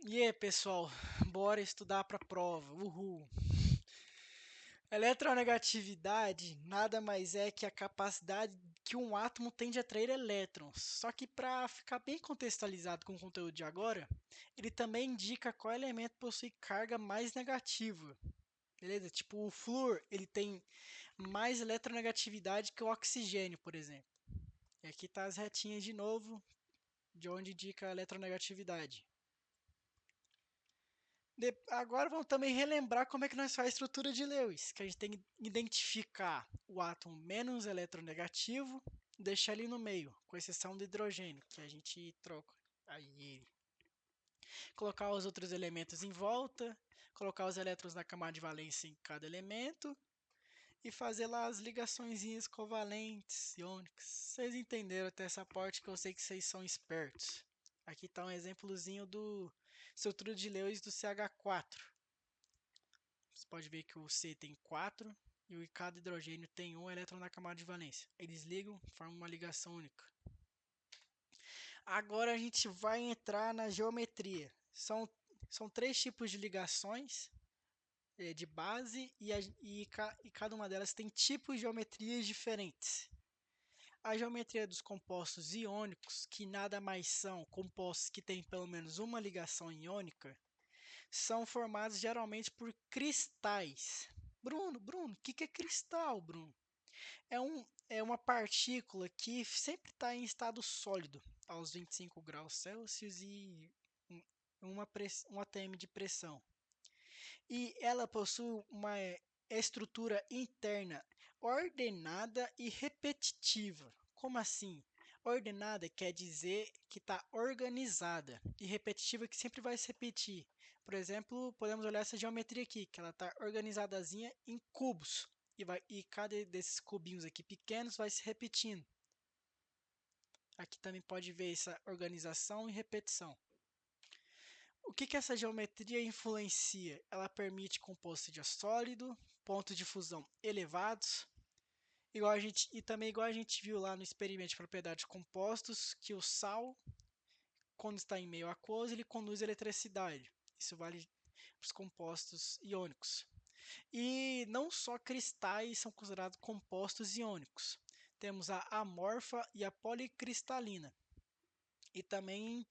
E aí, pessoal, bora estudar para a prova. Uhul. Eletronegatividade nada mais é que a capacidade que um átomo tem de atrair elétrons. Só que para ficar bem contextualizado com o conteúdo de agora, ele também indica qual elemento possui carga mais negativa. Beleza? Tipo o flúor, ele tem mais eletronegatividade que o oxigênio, por exemplo. E aqui tá as retinhas de novo, de onde indica a eletronegatividade. Agora vamos também relembrar como é que nós faz a estrutura de Lewis, que a gente tem que identificar o átomo menos eletronegativo, deixar ele no meio, com exceção do hidrogênio, que a gente troca. Aí, colocar os outros elementos em volta, colocar os elétrons na camada de valência em cada elemento e fazer lá as ligaçõezinhas covalentes, iônicas. Vocês entenderam até essa parte que eu sei que vocês são espertos. Aqui está um exemplozinho do estrutura de Lewis do CH4. Você pode ver que o C tem 4 e cada hidrogênio tem um elétron na camada de valência. Eles ligam, formam uma ligação única. Agora a gente vai entrar na geometria. São três tipos de ligações de base e cada uma delas tem tipos de geometrias diferentes. A geometria dos compostos iônicos, que nada mais são compostos que têm pelo menos uma ligação iônica, são formados geralmente por cristais. Bruno, o que é cristal, Bruno? É uma partícula que sempre está em estado sólido, aos 25 graus Celsius e um atm de pressão. E ela possui uma estrutura interna ordenada e repetitiva. Como assim? Ordenada quer dizer que está organizada e repetitiva que sempre vai se repetir. Por exemplo, podemos olhar essa geometria aqui, que ela está organizadazinha em cubos e cada desses cubinhos aqui pequenos vai se repetindo. Aqui também pode ver essa organização e repetição. O que essa geometria influencia? Ela permite composto seja sólido, pontos de fusão elevados, e também igual a gente viu lá no experimento de propriedades de compostos, que o sal, quando está em meio aquoso, ele conduz eletricidade. Isso vale para os compostos iônicos. E não só cristais são considerados compostos iônicos. Temos a amorfa e a policristalina. E também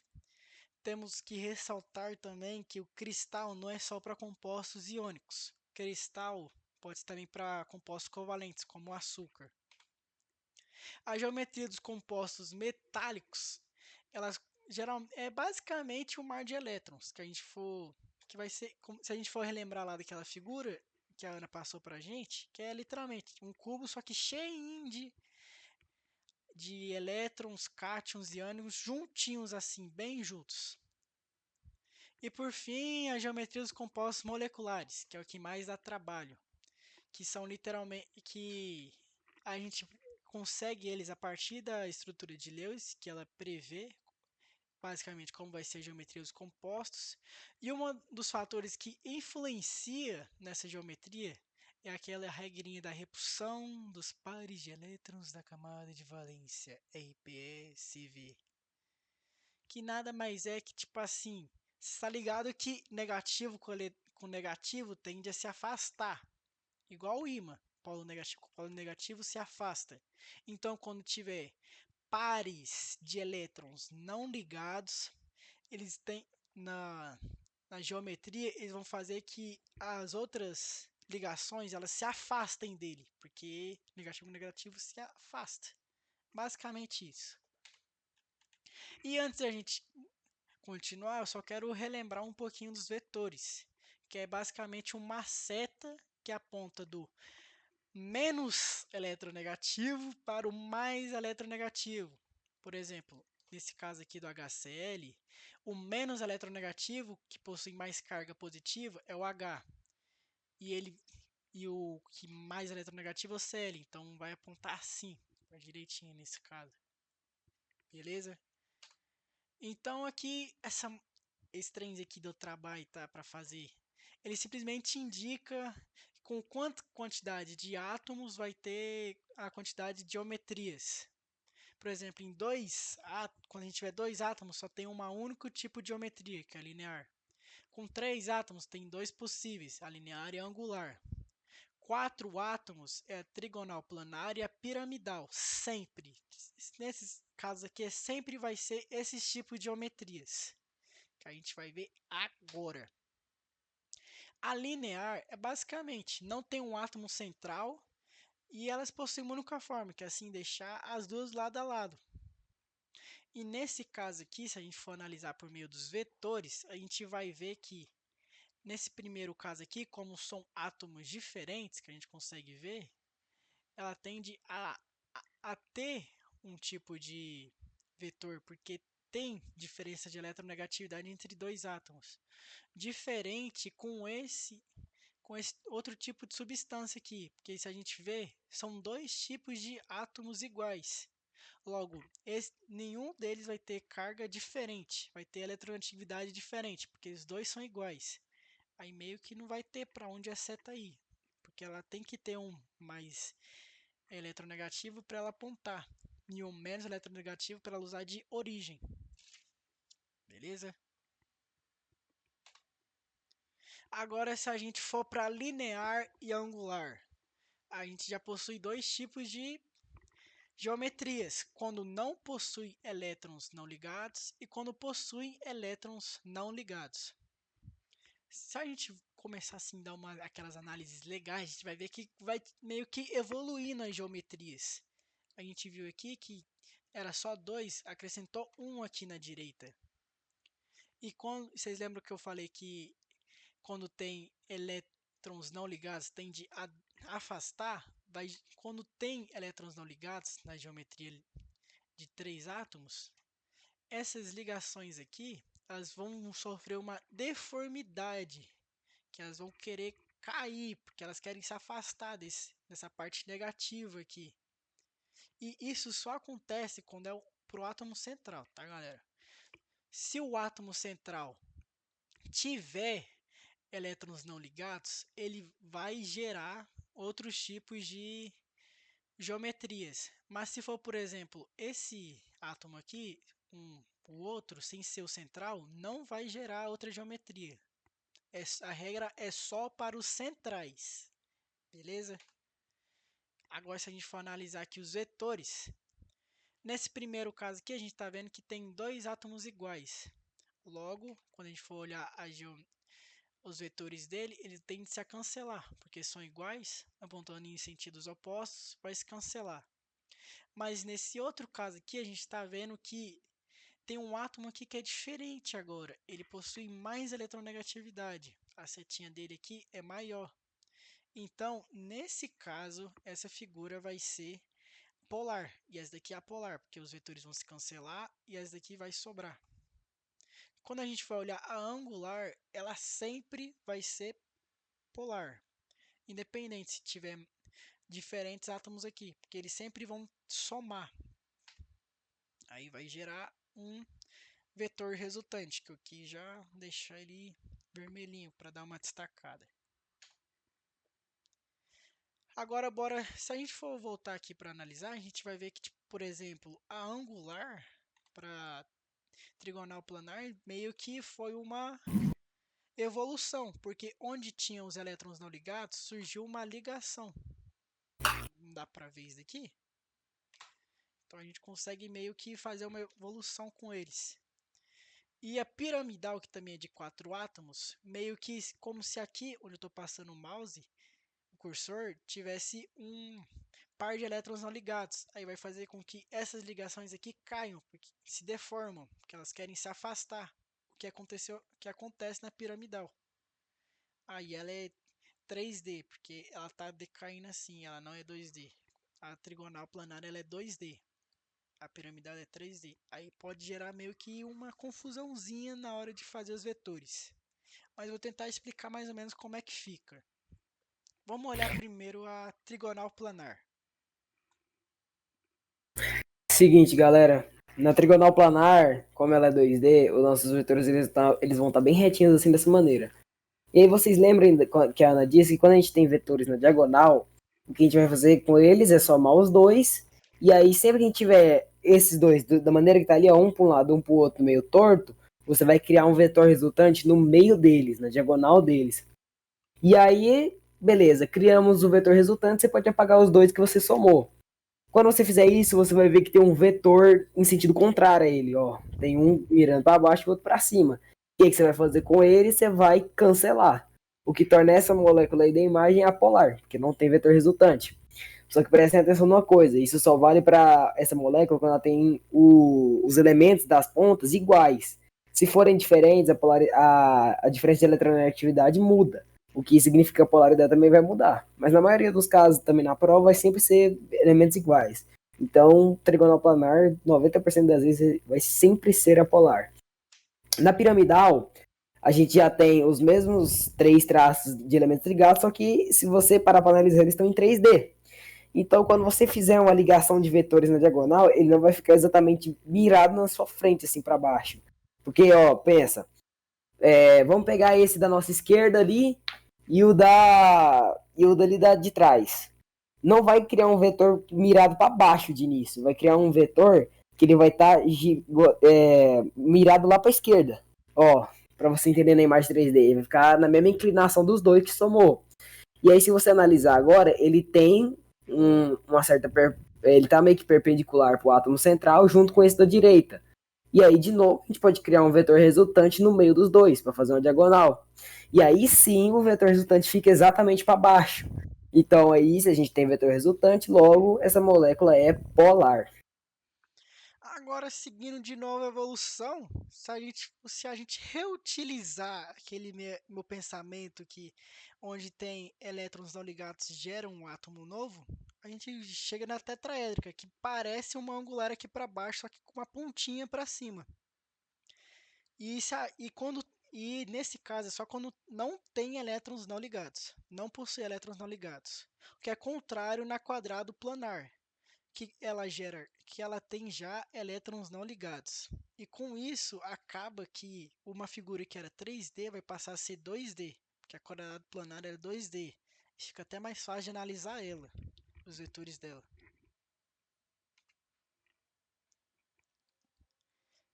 temos que ressaltar também que o cristal não é só para compostos iônicos. Cristal pode ser também para compostos covalentes, como o açúcar. A geometria dos compostos metálicos, elas é basicamente um mar de elétrons, que vai ser, se a gente for relembrar lá daquela figura que a Ana passou para a gente, que é literalmente um cubo, só que cheio de elétrons, cátions e ânions juntinhos assim, bem juntos. E por fim, a geometria dos compostos moleculares, que é o que mais dá trabalho, que são literalmente que a gente consegue eles a partir da estrutura de Lewis, que ela prevê basicamente como vai ser a geometria dos compostos. E um dos fatores que influencia nessa geometria é aquela regrinha da repulsão dos pares de elétrons da camada de valência, RPE-CV, que nada mais é que, tipo assim, você está ligado que negativo com negativo tende a se afastar, igual o ímã. Polo negativo com polo negativo se afasta. Então, quando tiver pares de elétrons não ligados, eles têm na geometria, eles vão fazer que as outras ligações elas se afastem dele, porque negativo com negativo se afasta. Basicamente isso. E antes da gente continuar, eu só quero relembrar um pouquinho dos vetores, que é basicamente uma seta que aponta do menos eletronegativo para o mais eletronegativo. Por exemplo, nesse caso aqui do HCl, o menos eletronegativo, que possui mais carga positiva, é o H. E, ele, e o que mais eletronegativo é o Cl. Então vai apontar assim, para direitinho nesse caso. Beleza? Então aqui, esse trem aqui do trabalho tá para fazer, ele simplesmente indica com quanta quantidade de átomos vai ter a quantidade de geometrias. Por exemplo, quando a gente tiver dois átomos, só tem um único tipo de geometria, que é linear. Com 3 átomos tem 2 possíveis, a linear e a angular. 4 átomos é a trigonal planar e a piramidal, sempre. Nesses casos aqui, sempre vai ser esses tipos de geometrias, que a gente vai ver agora. A linear é basicamente, não tem um átomo central e elas possuem uma única forma, que é assim deixar as duas lado a lado. E nesse caso aqui, se a gente for analisar por meio dos vetores, a gente vai ver que nesse primeiro caso aqui, como são átomos diferentes, que a gente consegue ver, ela tende a ter um tipo de vetor, porque tem diferença de eletronegatividade entre dois átomos. Diferente com esse outro tipo de substância aqui, porque se a gente vê, são dois tipos de átomos iguais. Logo, nenhum deles vai ter carga diferente, vai ter eletronegatividade diferente, porque os dois são iguais. Aí meio que não vai ter para onde a seta ir, porque ela tem que ter um mais eletronegativo para ela apontar e um menos eletronegativo para ela usar de origem. Beleza? Agora, se a gente for para linear e angular, a gente já possui dois tipos de geometrias, quando não possui elétrons não ligados e quando possui elétrons não ligados. Se a gente começar assim a dar aquelas análises legais, a gente vai ver que vai meio que evoluindo as geometrias. A gente viu aqui que era só 2, acrescentou 1 aqui na direita. E quando vocês lembram que eu falei que quando tem elétrons não ligados tende a afastar? Quando tem elétrons não ligados na geometria de 3 átomos, essas ligações aqui elas vão sofrer uma deformidade, que elas vão querer cair, porque elas querem se afastar dessa parte negativa aqui. E isso só acontece quando é pro átomo central, tá, galera? Se o átomo central tiver elétrons não ligados, ele vai gerar outros tipos de geometrias. Mas se for, por exemplo, esse átomo aqui, o outro, sem ser o central, não vai gerar outra geometria. A regra é só para os centrais, beleza? Agora, se a gente for analisar aqui os vetores, nesse primeiro caso aqui, a gente está vendo que tem dois átomos iguais. Logo, quando a gente for olhar os vetores dele, ele tende a cancelar, porque são iguais, apontando em sentidos opostos, vai se cancelar. Mas nesse outro caso aqui, a gente está vendo que tem um átomo aqui que é diferente agora. Ele possui mais eletronegatividade. A setinha dele aqui é maior. Então, nesse caso, essa figura vai ser polar. E essa daqui é apolar, porque os vetores vão se cancelar e essa daqui vai sobrar. Quando a gente vai olhar a angular, ela sempre vai ser polar. Independente se tiver diferentes átomos aqui, porque eles sempre vão somar. Aí vai gerar um vetor resultante, que eu aqui já deixar ele vermelhinho para dar uma destacada. Agora, se a gente for voltar aqui para analisar, a gente vai ver que, tipo, por exemplo, a angular para trigonal planar meio que foi uma evolução, porque onde tinha os elétrons não ligados, surgiu uma ligação. Não dá para ver isso daqui? Então a gente consegue meio que fazer uma evolução com eles. E a piramidal, que também é de 4 átomos, meio que como se aqui, onde eu estou passando o mouse, o cursor, tivesse um par de elétrons não ligados. Aí vai fazer com que essas ligações aqui caiam, porque se deformam, porque elas querem se afastar. O que acontece na piramidal. Aí ela é 3D, porque ela está decaindo assim, ela não é 2D. A trigonal planar ela é 2D. A piramidal é 3D. Aí pode gerar meio que uma confusãozinha na hora de fazer os vetores. Mas vou tentar explicar mais ou menos como é que fica. Vamos olhar primeiro a trigonal planar. Seguinte, galera. Na trigonal planar, como ela é 2D, os nossos vetores eles vão estar bem retinhos assim dessa maneira. E aí vocês lembram que a Ana disse que quando a gente tem vetores na diagonal, o que a gente vai fazer com eles é somar os dois. E aí sempre que a gente tiver esses dois da maneira que tá ali, ó, um para um lado, um para o outro meio torto, você vai criar um vetor resultante no meio deles, na diagonal deles. E aí, beleza, criamos o vetor resultante, você pode apagar os dois que você somou. Quando você fizer isso, você vai ver que tem um vetor em sentido contrário a ele, ó. Tem um mirando para baixo e outro para cima. O que você vai fazer com ele? Você vai cancelar. O que torna essa molécula aí da imagem apolar, porque não tem vetor resultante. Só que prestem atenção numa coisa, isso só vale para essa molécula quando ela tem os elementos das pontas iguais. Se forem diferentes, a diferença de eletronegatividade muda, o que significa que a polaridade também vai mudar. Mas na maioria dos casos, também na prova, vai sempre ser elementos iguais. Então, trigonal planar, 90% das vezes, vai sempre ser apolar. Na piramidal, a gente já tem os mesmos três traços de elementos ligados, só que se você parar para analisar, eles estão em 3D. Então, quando você fizer uma ligação de vetores na diagonal, ele não vai ficar exatamente virado na sua frente, assim, para baixo. Porque, ó, pensa, vamos pegar esse da nossa esquerda ali e o dali de trás. Não vai criar um vetor mirado para baixo de início, vai criar um vetor que ele vai estar mirado lá para a esquerda. Ó, para você entender na imagem 3D, ele vai ficar na mesma inclinação dos dois que somou. E aí, se você analisar agora, ele tem uma certa. Ele está meio que perpendicular para o átomo central, junto com esse da direita. E aí, de novo, a gente pode criar um vetor resultante no meio dos dois, para fazer uma diagonal. E aí sim, o vetor resultante fica exatamente para baixo. Então, aí, se a gente tem vetor resultante, logo, essa molécula é polar. Agora, seguindo de novo a evolução, se a gente reutilizar aquele meu pensamento que onde tem elétrons não ligados gera um átomo novo, a gente chega na tetraédrica, que parece uma angular aqui para baixo, só que com uma pontinha para cima. E nesse caso é só quando não tem elétrons não ligados, não possui elétrons não ligados, o que é contrário na quadrado planar, que ela tem já elétrons não ligados. E com isso acaba que uma figura que era 3D vai passar a ser 2D, porque a quadrado planar era 2D. E fica até mais fácil de analisar ela, os vetores dela.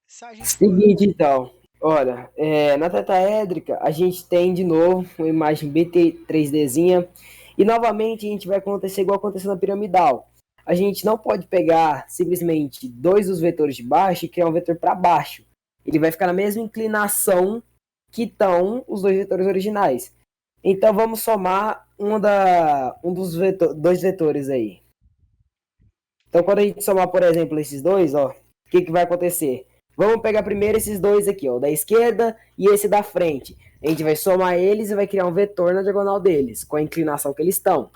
Se a gente for Seguinte, então. Olha, na tetraédrica, a gente tem de novo uma imagem BT3Dzinha. E novamente a gente vai acontecer igual aconteceu na piramidal. A gente não pode pegar simplesmente dois dos vetores de baixo e criar um vetor para baixo. Ele vai ficar na mesma inclinação que estão os dois vetores originais. Então vamos somar dois vetores aí. Então quando a gente somar, por exemplo, esses dois, ó, o que vai acontecer? Vamos pegar primeiro esses dois aqui, ó, da esquerda e esse da frente. A gente vai somar eles e vai criar um vetor na diagonal deles, com a inclinação que eles estão.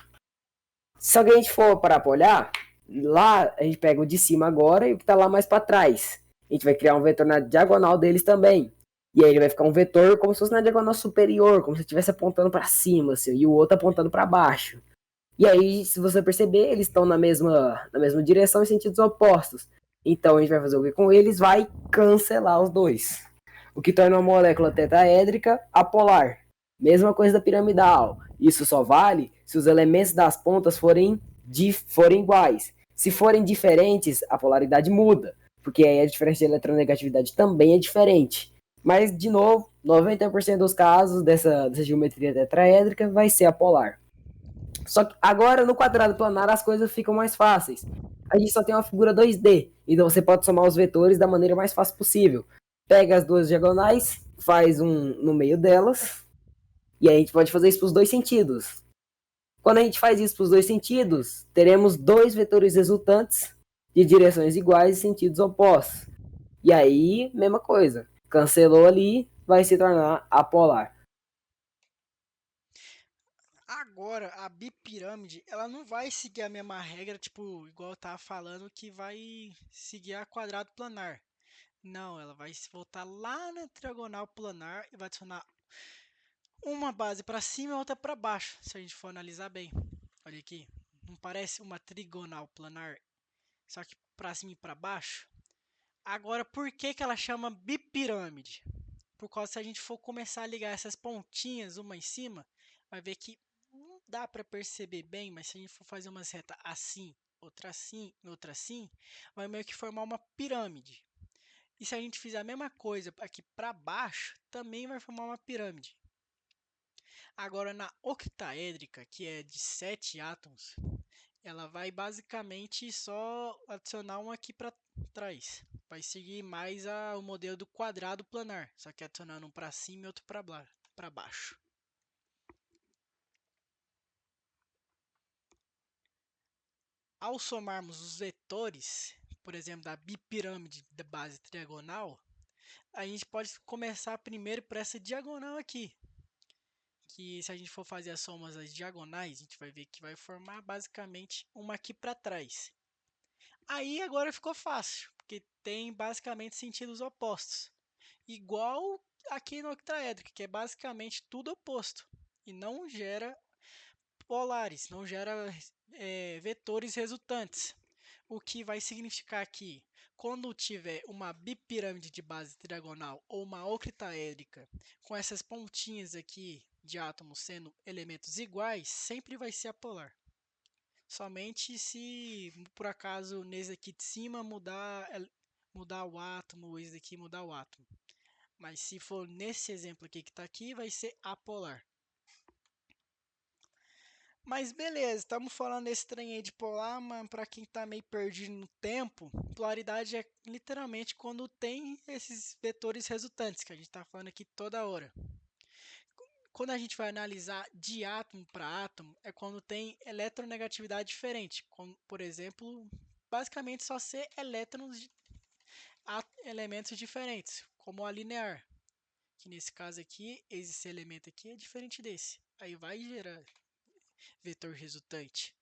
Se a gente for para olhar, lá a gente pega o de cima agora e o que está lá mais para trás. A gente vai criar um vetor na diagonal deles também. E aí ele vai ficar um vetor como se fosse na diagonal superior, como se estivesse apontando para cima, assim, e o outro apontando para baixo. E aí, se você perceber, eles estão na mesma direção em sentidos opostos. Então a gente vai fazer o que com eles? Vai cancelar os dois. O que torna uma molécula tetraédrica apolar. Mesma coisa da piramidal. Isso só vale se os elementos das pontas forem iguais. Se forem diferentes, a polaridade muda, porque aí a diferença de eletronegatividade também é diferente. Mas, de novo, 90% dos casos dessa geometria tetraédrica vai ser apolar. Só que agora no quadrado planar as coisas ficam mais fáceis. A gente só tem uma figura 2D, então você pode somar os vetores da maneira mais fácil possível. Pega as duas diagonais, faz um no meio delas, e aí a gente pode fazer isso para os dois sentidos. Quando a gente faz isso para os dois sentidos, teremos dois vetores resultantes de direções iguais e sentidos opostos. E aí, mesma coisa. Cancelou ali, vai se tornar apolar. agora a bipirâmide, ela não vai seguir a mesma regra, tipo, igual eu tava falando, que vai seguir a quadrado planar. Não, ela vai se voltar lá na triagonal planar e vai adicionar uma base para cima e outra para baixo, se a gente for analisar bem. Olha aqui, não parece uma trigonal planar, só que para cima e para baixo? Agora, por que que ela chama bipirâmide? Por causa se a gente for começar a ligar essas pontinhas uma em cima, vai ver que não dá para perceber bem, mas se a gente for fazer uma reta assim, outra assim, outra assim, vai meio que formar uma pirâmide. E se a gente fizer a mesma coisa aqui para baixo, também vai formar uma pirâmide. Agora, na octaédrica, que é de 7 átomos, ela vai basicamente só adicionar um aqui para trás. Vai seguir mais o modelo do quadrado planar, só que adicionando um para cima e outro para baixo. Ao somarmos os vetores, por exemplo, da bipirâmide da base triagonal, a gente pode começar primeiro por essa diagonal aqui, que se a gente for fazer as somas das diagonais, a gente vai ver que vai formar basicamente uma aqui para trás. Aí agora ficou fácil, porque tem basicamente sentidos opostos. Igual aqui no octaédrico, que é basicamente tudo oposto. E não gera polares, não gera vetores resultantes. O que vai significar que quando tiver uma bipirâmide de base triagonal ou uma octaédrica com essas pontinhas aqui de átomos sendo elementos iguais, sempre vai ser apolar. Somente se por acaso nesse aqui de cima mudar o átomo, esse daqui mudar o átomo. Mas se for nesse exemplo aqui que está aqui, vai ser apolar. Mas beleza, estamos falando desse trem aí de polar, mas para quem está meio perdido no tempo, polaridade é literalmente quando tem esses vetores resultantes, que a gente está falando aqui toda hora. Quando a gente vai analisar de átomo para átomo, é quando tem eletronegatividade diferente, como, por exemplo, basicamente só ser elétrons de elementos diferentes, como a linear, que nesse caso aqui, esse elemento aqui é diferente desse. Aí vai gerar vetor resultante.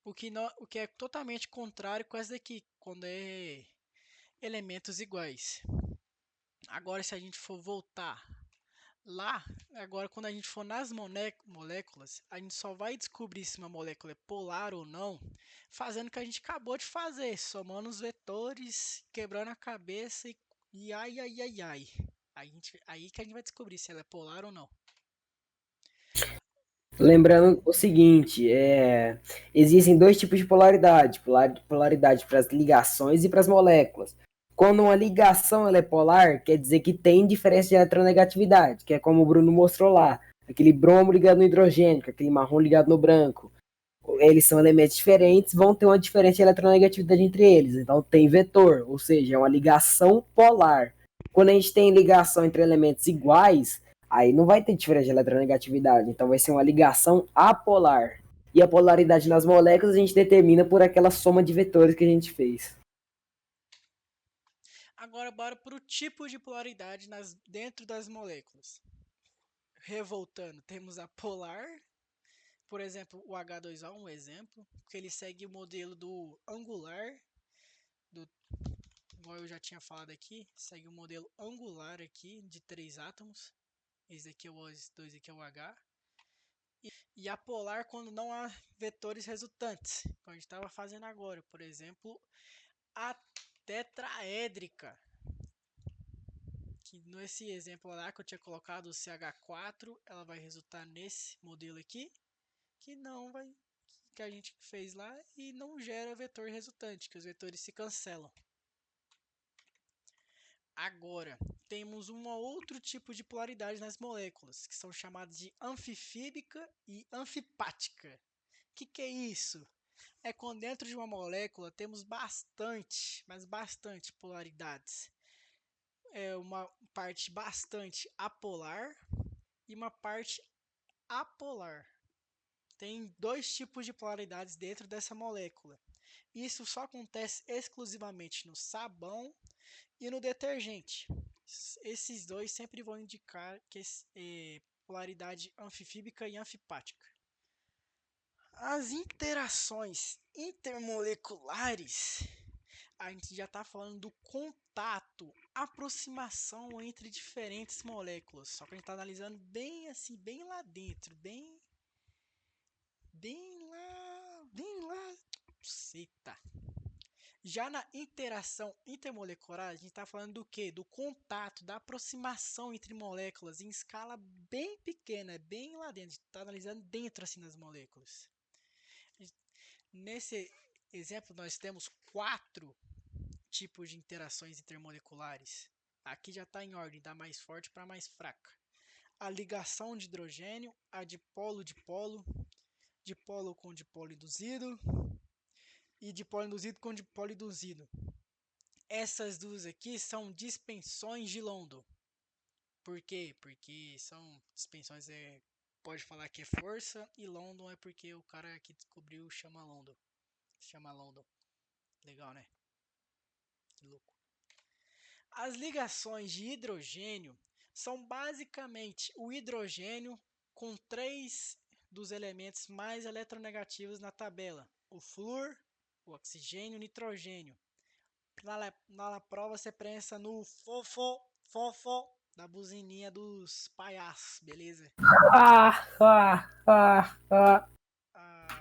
O que é totalmente contrário com essa daqui, quando é elementos iguais. Agora, se a gente for voltar lá, agora quando a gente for nas moléculas, a gente só vai descobrir se uma molécula é polar ou não, fazendo o que a gente acabou de fazer, somando os vetores, quebrando a cabeça e ai, ai, ai, ai. Aí que a gente vai descobrir se ela é polar ou não. Lembrando o seguinte, existem dois tipos de polaridade, polaridade para as ligações e para as moléculas. Quando uma ligação ela é polar, quer dizer que tem diferença de eletronegatividade, que é como o Bruno mostrou lá, aquele bromo ligado no hidrogênio, aquele marrom ligado no branco. Eles são elementos diferentes, vão ter uma diferença de eletronegatividade entre eles. Então tem vetor, ou seja, é uma ligação polar. Quando a gente tem ligação entre elementos iguais, aí não vai ter diferença de eletronegatividade. Então vai ser uma ligação apolar. E a polaridade nas moléculas a gente determina por aquela soma de vetores que a gente fez. Agora, bora para o tipo de polaridade dentro das moléculas. Revoltando, temos a polar, por exemplo, o H2O, um exemplo, que ele segue o modelo do angular, igual eu já tinha falado aqui, segue o modelo angular aqui de 3 átomos. Esse aqui é o O, esse dois aqui é o H. E a polar quando não há vetores resultantes, como a gente estava fazendo agora, por exemplo, a tetraédrica, que nesse exemplo lá que eu tinha colocado o CH4, ela vai resultar nesse modelo aqui, que não vai que a gente fez lá e não gera vetor resultante, que os vetores se cancelam. Agora, temos um outro tipo de polaridade nas moléculas, que são chamadas de anfifíbica e anfipática. O que é isso? É quando dentro de uma molécula temos bastante, mas bastante polaridades. É uma parte bastante apolar e uma parte apolar. Tem dois tipos de polaridades dentro dessa molécula. Isso só acontece exclusivamente no sabão e no detergente. Esses dois sempre vão indicar que polaridade anfifíbica e anfipática. As interações intermoleculares, a gente já está falando do contato, aproximação entre diferentes moléculas. Só que a gente está analisando bem assim, bem lá dentro, bem lá. Eita. Já na interação intermolecular, a gente está falando do que? Do contato, da aproximação entre moléculas em escala bem pequena, bem lá dentro. A gente está analisando dentro assim das moléculas. Nesse exemplo, nós temos 4 tipos de interações intermoleculares. Aqui já está em ordem, da mais forte para a mais fraca. A ligação de hidrogênio, a dipolo-dipolo, dipolo com dipolo induzido e dipolo induzido com dipolo induzido. Essas duas aqui são dispensões de London. Por quê? Porque são dispensões, pode falar que é força, e London é porque o cara que descobriu chama London. Chama London. Legal, né? Que louco. As ligações de hidrogênio são basicamente o hidrogênio com 3 dos elementos mais eletronegativos na tabela: o flúor, o oxigênio e o nitrogênio. Na prova você prensa no fofo da buzininha dos palhaços, beleza?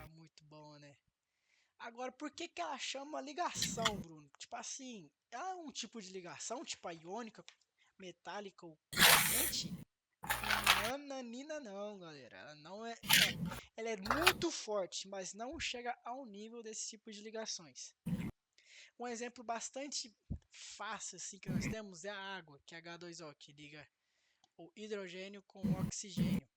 Muito bom, né? Agora, por que ela chama ligação, Bruno? Tipo assim, ela é um tipo de ligação, tipo a iônica, metálica ou covalente? Nananina não, galera. Ela não é, ela é muito forte, mas não chega ao nível desse tipo de ligações. Um exemplo bastante fácil assim que nós temos é a água, que é H2O, que liga o hidrogênio com o oxigênio.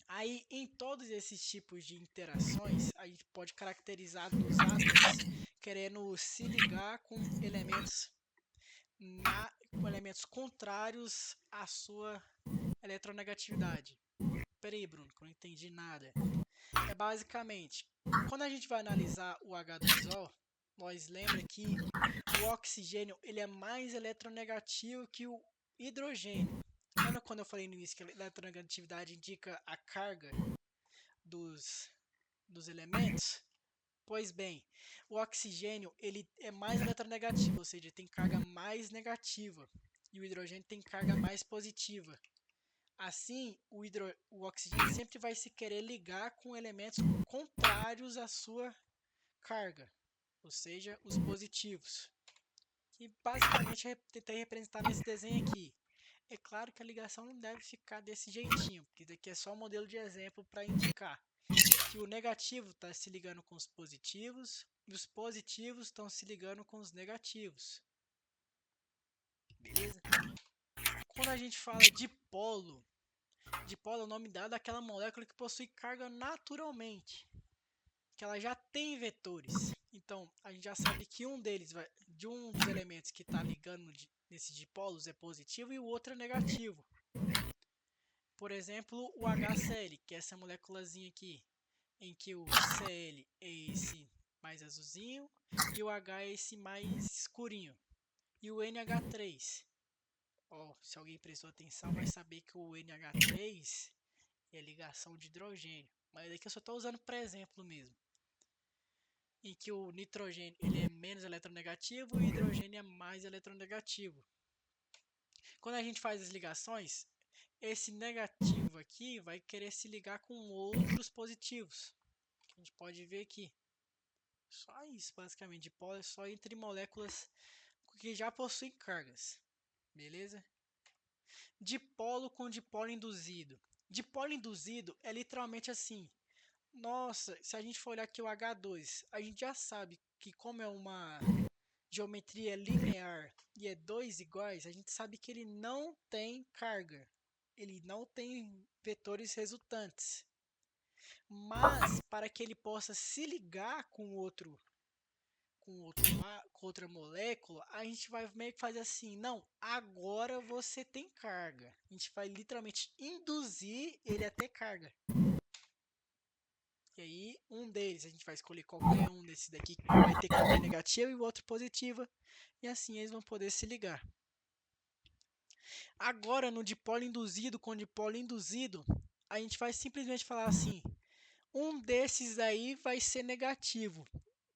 Aí, em todos esses tipos de interações, a gente pode caracterizar dos átomos querendo se ligar com elementos contrários à sua eletronegatividade. Peraí, Bruno, que eu não entendi nada. É basicamente, quando a gente vai analisar o H2O, nós lembra que o oxigênio ele é mais eletronegativo que o hidrogênio. Lembra quando eu falei no início que a eletronegatividade indica a carga dos elementos? Pois bem, o oxigênio ele é mais eletronegativo, ou seja, tem carga mais negativa, e o hidrogênio tem carga mais positiva. Assim, o oxigênio sempre vai se querer ligar com elementos contrários à sua carga, ou seja, os positivos. Que basicamente tentei representar nesse desenho aqui. É claro que a ligação não deve ficar desse jeitinho, porque isso aqui é só um modelo de exemplo para indicar que o negativo está se ligando com os positivos e os positivos estão se ligando com os negativos. Beleza? Quando a gente fala dipolo é o nome dado àquela molécula que possui carga naturalmente, que ela já tem vetores. Então, a gente já sabe que um dos elementos que está ligando nesses dipolos é positivo e o outro é negativo. Por exemplo, o HCl, que é essa moléculazinha aqui, em que o Cl é esse mais azulzinho e o H é esse mais escurinho. E o NH3, se alguém prestou atenção, vai saber que o NH3 é ligação de hidrogênio. Mas aqui eu só estou usando para exemplo mesmo. Em que o nitrogênio ele é menos eletronegativo e o hidrogênio é mais eletronegativo. Quando a gente faz as ligações, esse negativo aqui vai querer se ligar com outros positivos. A gente pode ver aqui. Só isso, basicamente. Dipolo é só entre moléculas que já possuem cargas. Beleza? Dipolo com dipolo induzido. Dipolo induzido é literalmente assim. Nossa, se a gente for olhar aqui o H2, a gente já sabe que como é uma geometria linear e é dois iguais, a gente sabe que ele não tem carga. Ele não tem vetores resultantes. Mas para que ele possa se ligar com outra molécula, a gente vai meio que fazer assim, não, agora você tem carga. A gente vai literalmente induzir ele a ter carga. E aí, um deles, a gente vai escolher qualquer um desses daqui que vai ter carga negativa e o outro positiva. E assim eles vão poder se ligar. Agora, no dipolo induzido com dipolo induzido, a gente vai simplesmente falar assim, um desses aí vai ser negativo.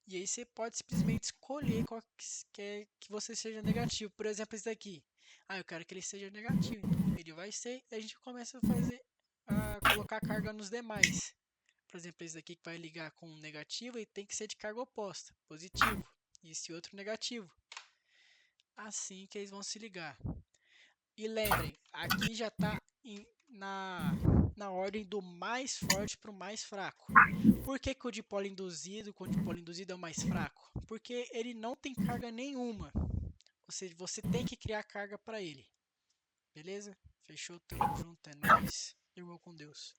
E aí você pode simplesmente escolher qual que quer que você seja negativo. Por exemplo, esse daqui. Eu quero que ele seja negativo. Então ele vai ser. E a gente começa a colocar carga nos demais. Por exemplo, esse daqui que vai ligar com negativo, ele tem que ser de carga oposta, positivo. E esse outro negativo. Assim que eles vão se ligar. E lembrem, aqui já está na ordem do mais forte para o mais fraco. Por que, que o dipolo induzido com o dipolo induzido é o mais fraco? Porque ele não tem carga nenhuma. Ou seja, você tem que criar carga para ele. Beleza? Fechou? Tamo junto, é nóis. Irmão com Deus.